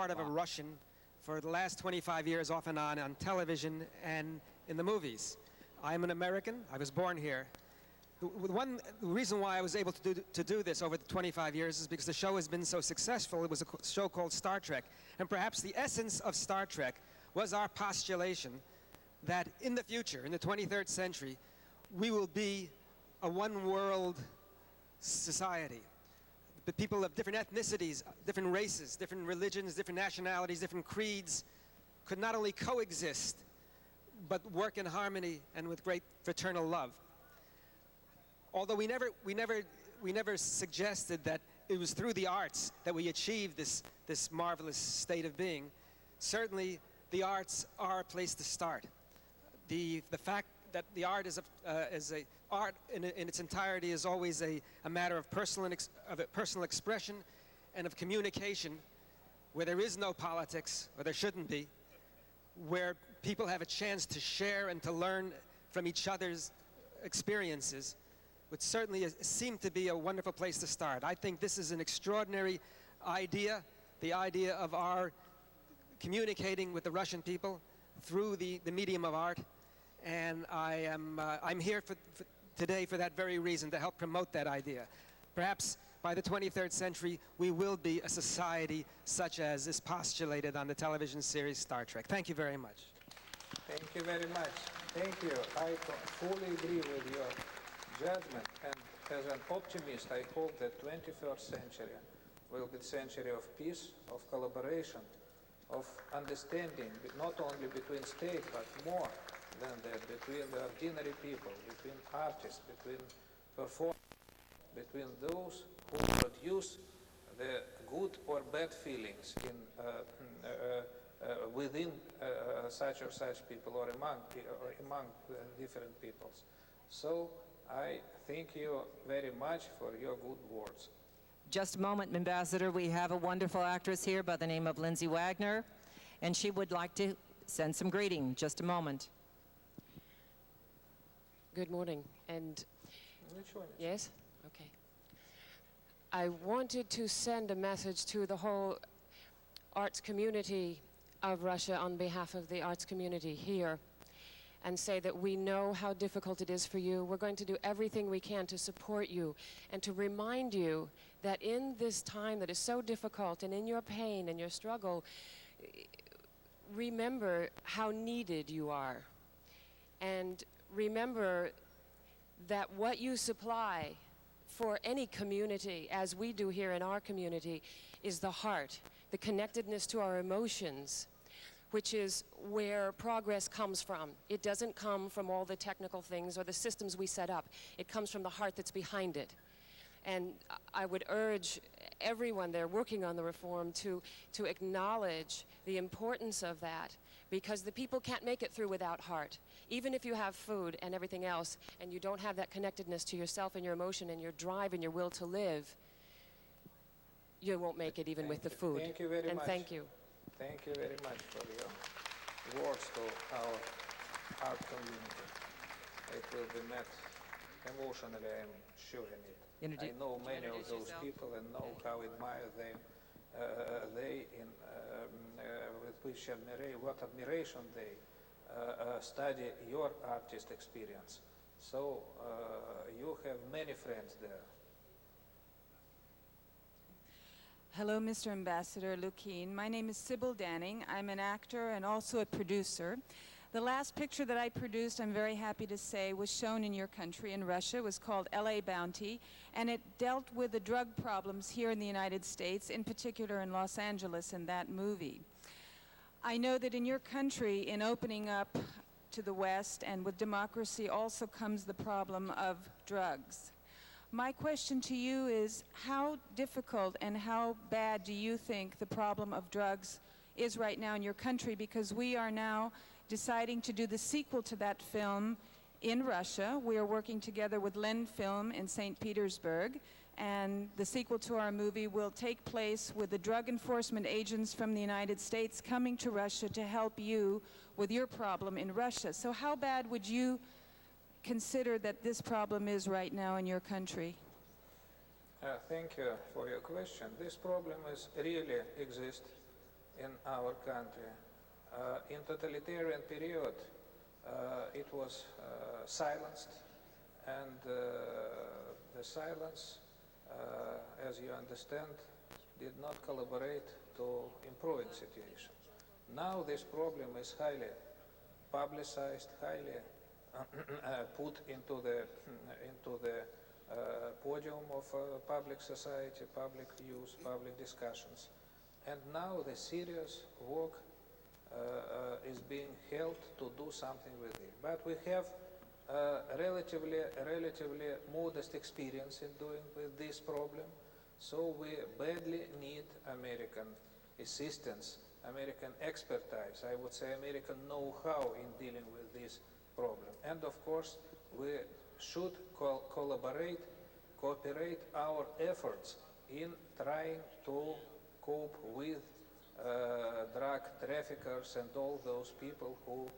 part of a Russian for the last 25 years off and on television and in the movies. I'm an American. I was born here. The reason why I was able to do this over the 25 years is because the show has been so successful. It was a show called Star Trek. And perhaps the essence of Star Trek was our postulation that in the future, in the 23rd century, we will be a one-world society. The people of different ethnicities, different races, different religions, different nationalities, different creeds could not only coexist, but work in harmony and with great fraternal love. Although we never suggested that it was through the arts that we achieved this marvelous state of being, certainly the arts are a place to start. The fact that the art art in its entirety is always a matter of personal expression and of communication, where there is no politics, or there shouldn't be, where people have a chance to share and to learn from each other's experiences, would certainly seem to be a wonderful place to start. I think this is an extraordinary idea, the idea of our communicating with the Russian people through the medium of art. And I'm here today for that very reason, to help promote that idea. Perhaps by the 23rd century, we will be a society such as is postulated on the television series Star Trek. Thank you very much. Thank you very much. Thank you. I fully agree with your judgment. And as an optimist, I hope that 21st century will be the century of peace, of collaboration, of understanding, not only between states, but more than that, between the ordinary people, between artists, between performers, between those who produce the good or bad feelings within such or such people, or among different peoples. So I thank you very much for your good words. Just a moment, Ambassador. We have a wonderful actress here by the name of Lindsay Wagner, and she would like to send some greeting. Just a moment. Good morning. And yes? Okay. I wanted to send a message to the whole arts community of Russia on behalf of the arts community here, and say that we know how difficult it is for you. We're going to do everything we can to support you and to remind you that in this time that is so difficult, and in your pain and your struggle, remember how needed you are. And remember that what you supply for any community, as we do here in our community, is the heart, the connectedness to our emotions, which is where progress comes from. It doesn't come from all the technical things or the systems we set up. It comes from the heart that's behind it. And I would urge everyone there working on the reform to acknowledge the importance of that, because the people can't make it through without heart. Even if you have food and everything else, and you don't have that connectedness to yourself and your emotion and your drive and your will to live, you won't make it even with the food. Thank you very much. And thank you. Thank you very much for your words to our art community. It will be met emotionally, I'm sure in it. I know many of those people and know how admire them. What admiration they study your artist experience. So you have many friends there. Hello, Mr. Ambassador Lukin. My name is Sybil Danning. I'm an actor and also a producer. The last picture that I produced, I'm very happy to say, was shown in your country, in Russia. It was called LA Bounty, and it dealt with the drug problems here in the United States, in particular in Los Angeles in that movie. I know that in your country, in opening up to the West and with democracy, also comes the problem of drugs. My question to you is, how difficult and how bad do you think the problem of drugs is right now in your country? Because we are now deciding to do the sequel to that film in Russia. We are working together with Len Film in St. Petersburg, and the sequel to our movie will take place with the drug enforcement agents from the United States coming to Russia to help you with your problem in Russia. So how bad would you consider that this problem is right now in your country? Thank you for your question. This problem really exists in our country. In totalitarian period, it was silenced, and the silence, as you understand, did not collaborate to improving situation. Now this problem is highly publicized, highly put into the podium of public society, public views, public discussions. And now the serious work is being held to do something with it. But we have relatively modest experience in dealing with this problem, so we badly need American assistance, American expertise, I would say American know-how in dealing with this problem. And of course, we should cooperate our efforts in trying to cope with drug traffickers and all those people who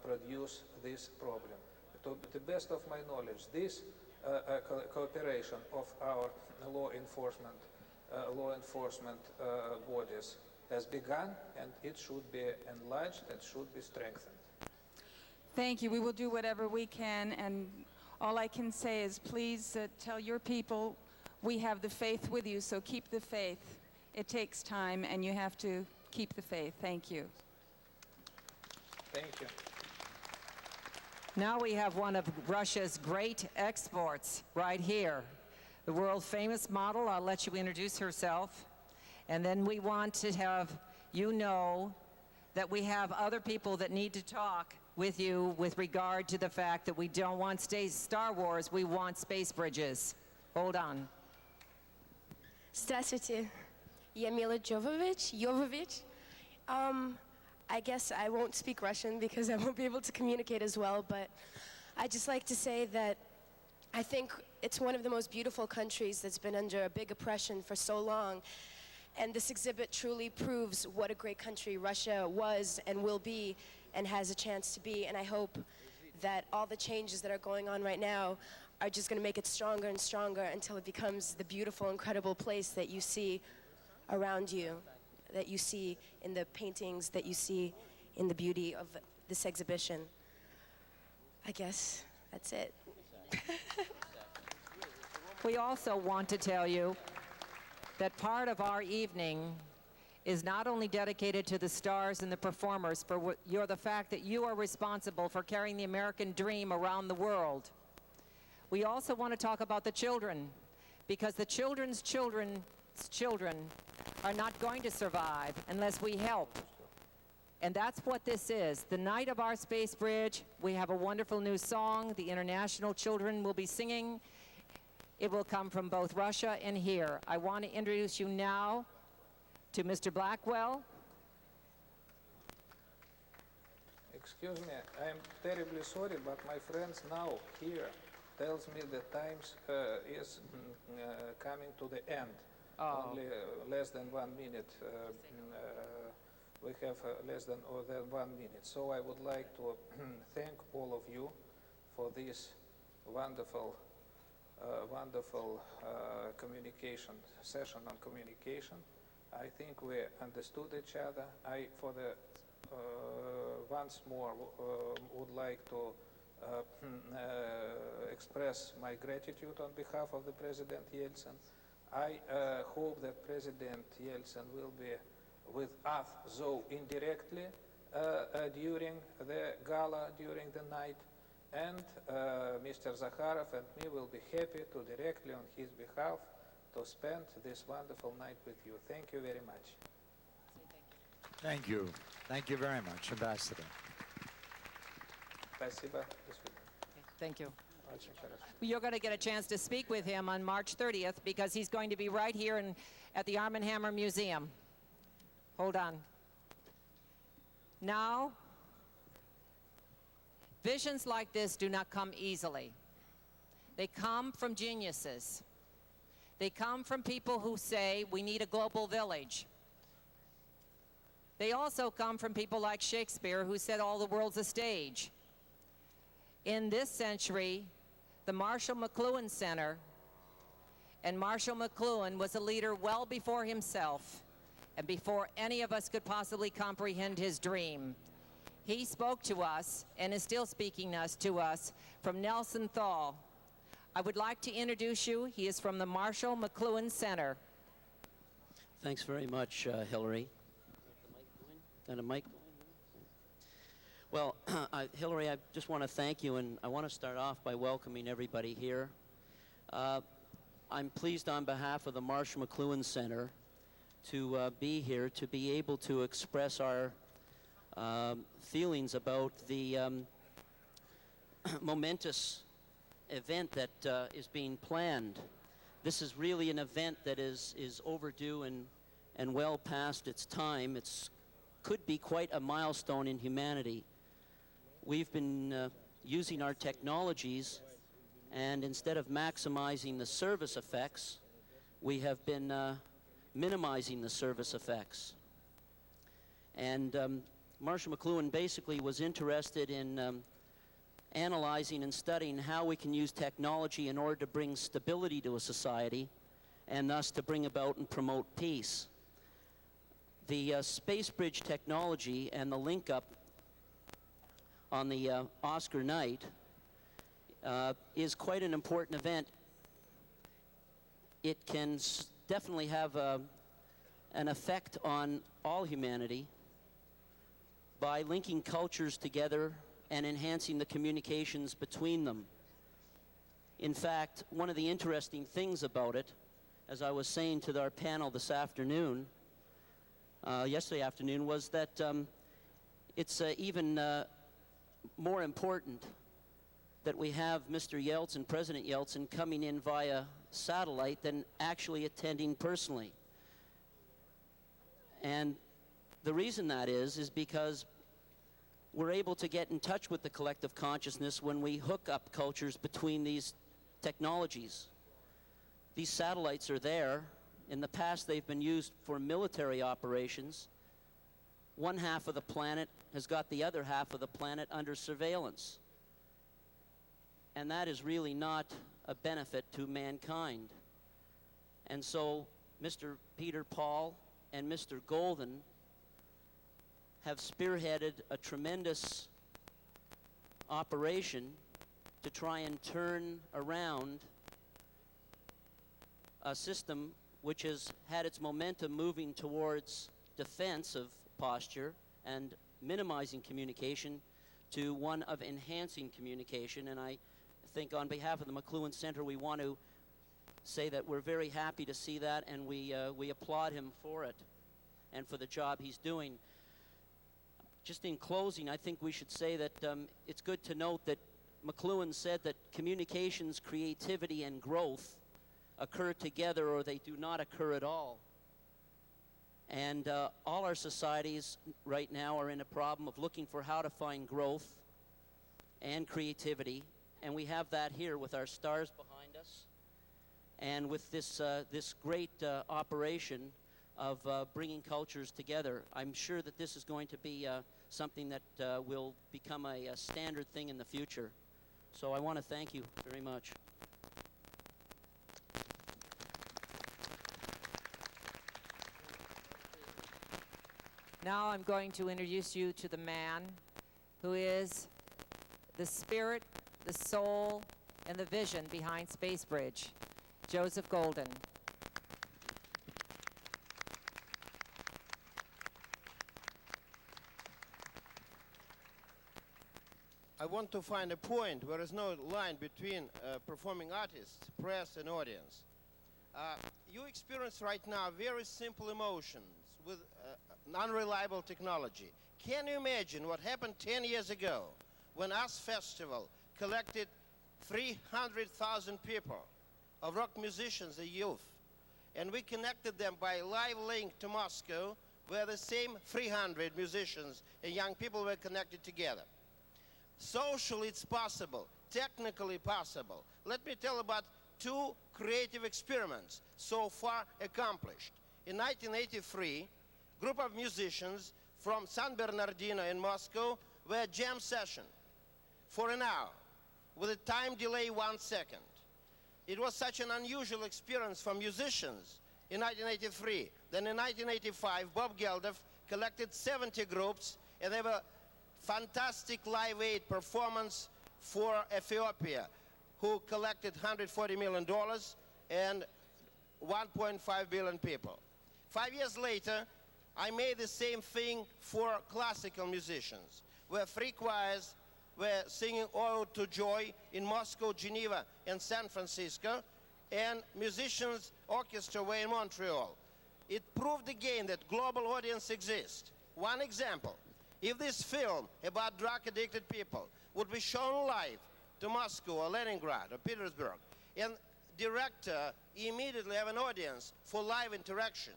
produce this problem. To the best of my knowledge, this cooperation of our law enforcement bodies has begun, and it should be enlarged and should be strengthened. Thank you. We will do whatever we can, and all I can say is please tell your people we have the faith with you, so keep the faith. It takes time, and you have to keep the faith. Thank you. Thank you. Now we have one of Russia's great exports right here, the world-famous model. I'll let you introduce herself. And then we want to have you know that we have other people that need to talk with you with regard to the fact that we don't want Star Wars, we want space bridges. Hold on. Здравствуйте, я Mila Jovovich. I guess I won't speak Russian because I won't be able to communicate as well, but I'd just like to say that I think it's one of the most beautiful countries that's been under a big oppression for so long. And this exhibit truly proves what a great country Russia was and will be and has a chance to be. And I hope that all the changes that are going on right now are just going to make it stronger and stronger until it becomes the beautiful, incredible place that you see around you, that you see in the paintings, that you see in the beauty of this exhibition. I guess that's it. We also want to tell you that part of our evening is not only dedicated to the stars and the performers, for the fact that you are responsible for carrying the American dream around the world. We also want to talk about the children, because the children's children are not going to survive unless we help. And that's what this is. The night of our space bridge, we have a wonderful new song. The international children will be singing. It will come from both Russia and here. I want to introduce you now to Mr. Blackwell. Excuse me, I'm terribly sorry, but my friends now here tells me the times is coming to the end. Only less than 1 minute. We have less than 1 minute. So I would like to thank all of you for this wonderful communication session on communication. I think we understood each other. I, for the once more, would like to express my gratitude on behalf of the President Yeltsin. I hope that President Yeltsin will be with us, though indirectly, during the gala, during the night. And Mr. Zakharov and me will be happy to directly on his behalf to spend this wonderful night with you. Thank you very much. Thank you. Thank you very much, Ambassador. Спасибо. Thank you. Очень хорошо. You're going to get a chance to speak with him on March 30th because he's going to be right here at the Arm & Hammer Museum. Hold on. Now, visions like this do not come easily. They come from geniuses. They come from people who say we need a global village. They also come from people like Shakespeare, who said all the world's a stage. In this century, the Marshall McLuhan Center, and Marshall McLuhan was a leader well before himself, and before any of us could possibly comprehend his dream. He spoke to us and is still speaking to us from Nelson Thal. I would like to introduce you. He is from the Marshall McLuhan Center. Thanks very much, Hillary. Got a mic going? Well, Hillary, I just want to thank you, and I want to start off by welcoming everybody here. I'm pleased on behalf of the Marshall McLuhan Center to be here, to be able to express our feelings about the momentous event that is being planned. This is really an event that is overdue and well past its time. It could be quite a milestone in humanity. We've been using our technologies, and instead of maximizing the service effects, we have been minimizing the service effects. And Marshall McLuhan basically was interested in analyzing and studying how we can use technology in order to bring stability to a society and thus to bring about and promote peace. The space bridge technology and the link up on the Oscar night is quite an important event. It can definitely have an effect on all humanity by linking cultures together and enhancing the communications between them. In fact, one of the interesting things about it, as I was saying to our panel this afternoon, yesterday afternoon, was that it's even more important that we have Mr. Yeltsin, President Yeltsin, coming in via satellite than actually attending personally. And the reason that is because we're able to get in touch with the collective consciousness when we hook up cultures between these technologies. These satellites are there. In the past, they've been used for military operations. One half of the planet has got the other half of the planet under surveillance. And that is really not a benefit to mankind. And so Mr. Peter Paul and Mr. Golden have spearheaded a tremendous operation to try and turn around a system which has had its momentum moving towards defensive posture and minimizing communication to one of enhancing communication. And I think on behalf of the McLuhan Center, we want to say that we're very happy to see that, and we applaud him for it and for the job he's doing. Just in closing, I think we should say that it's good to note that McLuhan said that communications, creativity, and growth occur together, or they do not occur at all. And all our societies right now are in a problem of looking for how to find growth and creativity. And we have that here with our stars behind us, and with this great operation of bringing cultures together. I'm sure that this is going to be something that will become a standard thing in the future. So I want to thank you very much. Now I'm going to introduce you to the man who is the spirit, the soul, and the vision behind Space Bridge, Joseph Golden. I want to find a point where there's no line between performing artists, press, and audience. You experience right now very simple emotions with unreliable technology. Can you imagine what happened 10 years ago when US Festival collected 300,000 people of rock musicians, the youth, and we connected them by live link to Moscow, where the same 300 musicians and young people were connected together. Socially, it's possible, technically possible. Let me tell about two creative experiments so far accomplished. In 1983, a group of musicians from San Bernardino in Moscow were jam session for an hour with a time delay 1 second. It was such an unusual experience for musicians in 1983. Then in 1985, Bob Geldof collected 70 groups, and they have a fantastic Live Aid performance for Ethiopia, who collected $140 million and 1.5 billion people. 5 years later, I made the same thing for classical musicians, where 3 choirs were singing Ode to Joy in Moscow, Geneva, and San Francisco, and musicians' orchestra were in Montreal. It proved again that global audience exists. One example, if this film about drug-addicted people would be shown live to Moscow or Leningrad or Petersburg, and director immediately have an audience for live interaction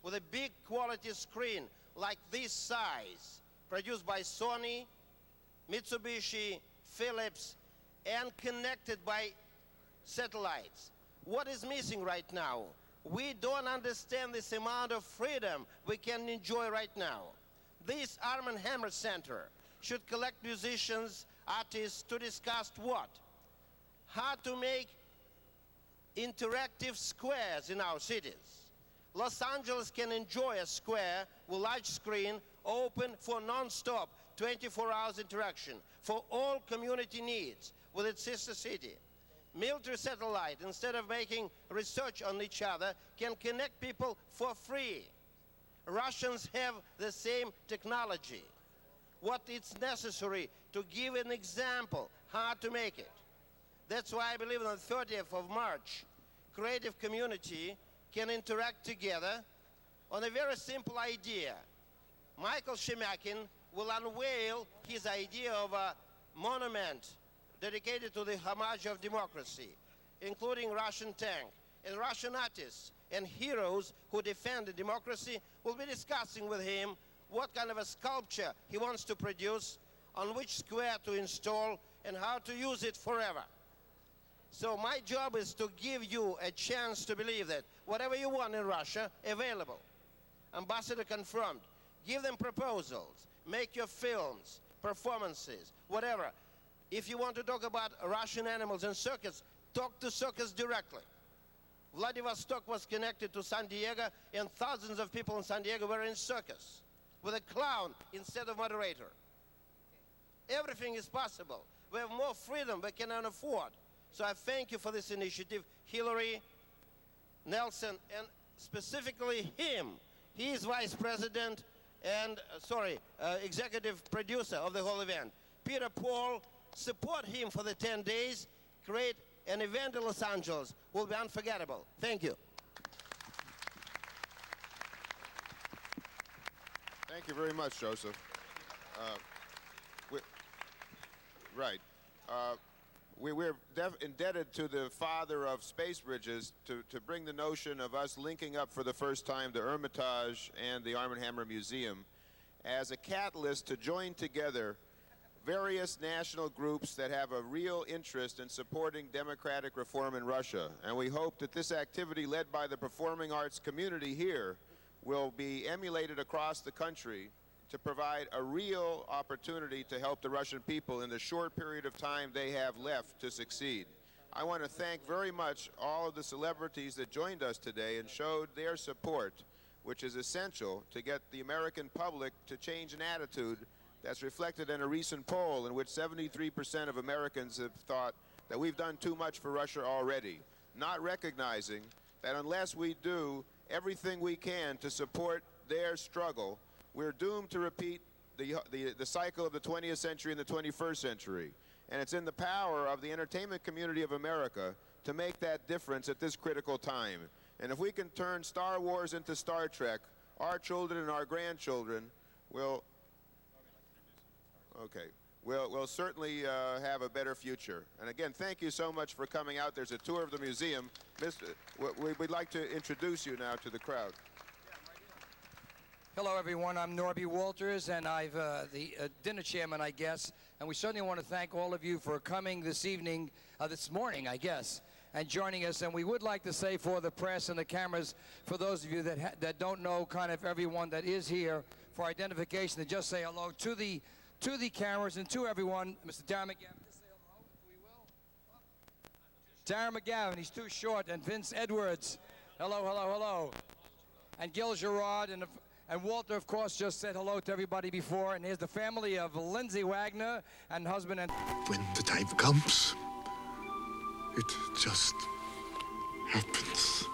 with a big quality screen like this size, produced by Sony, Mitsubishi, Philips, and connected by satellites. What is missing right now? We don't understand this amount of freedom we can enjoy right now. This Armand Hammer Center should collect musicians, artists to discuss what? How to make interactive squares in our cities. Los Angeles can enjoy a square with large screen open for non-stop 24 hours interaction for all community needs with its sister city. Military satellite, instead of making research on each other, can connect people for free. Russians have the same technology. What is necessary to give an example how to make it. That's why I believe on the 30th of March, creative community can interact together on a very simple idea. Michael Shemakin will unveil his idea of a monument dedicated to the homage of democracy, including Russian tank, and Russian artists and heroes who defend the democracy will be discussing with him what kind of a sculpture he wants to produce, on which square to install, and how to use it forever. So my job is to give you a chance to believe that whatever you want in Russia, available. Ambassador confirmed. Give them proposals. Make your films, performances, whatever. If you want to talk about Russian animals and circus, talk to circus directly. Vladivostok was connected to San Diego, and thousands of people in San Diego were in circus with a clown instead of moderator. Everything is possible. We have more freedom we can afford. So I thank you for this initiative, Hillary, Nelson, and specifically him. He is vice president and, executive producer of the whole event. Peter Paul, support him for the 10 days, create an event in Los Angeles, will be unforgettable. Thank you. Thank you very much, Joseph. We're indebted to the father of space bridges to bring the notion of us linking up for the first time the Hermitage and the Arm & Hammer Museum as a catalyst to join together various national groups that have a real interest in supporting democratic reform in Russia. And we hope that this activity led by the performing arts community here will be emulated across the country to provide a real opportunity to help the Russian people in the short period of time they have left to succeed. I want to thank very much all of the celebrities that joined us today and showed their support, which is essential to get the American public to change an attitude that's reflected in a recent poll in which 73% of Americans have thought that we've done too much for Russia already, not recognizing that unless we do everything we can to support their struggle, we're doomed to repeat the cycle of the 20th century and the 21st century. And it's in the power of the entertainment community of America to make that difference at this critical time. And if we can turn Star Wars into Star Trek, our children and our grandchildren will we'll certainly have a better future. And again, thank you so much for coming out. There's a tour of the museum. We'd like to introduce you now to the crowd. Hello, everyone. I'm Norby Walters, and I'm the dinner chairman, I guess. And we certainly want to thank all of you for coming this evening, this morning, I guess, and joining us. And we would like to say for the press and the cameras, for those of you that don't know kind of everyone that is here for identification, to just say hello to the cameras and to everyone. Mr. Darren McGavin, just say hello, if we will. Darren McGavin, he's too short, and Vince Edwards. Hello, hello, hello. And Gil Gerard and Walter, of course, just said hello to everybody before. And here's the family of Lindsay Wagner and husband and... When the time comes, it just happens.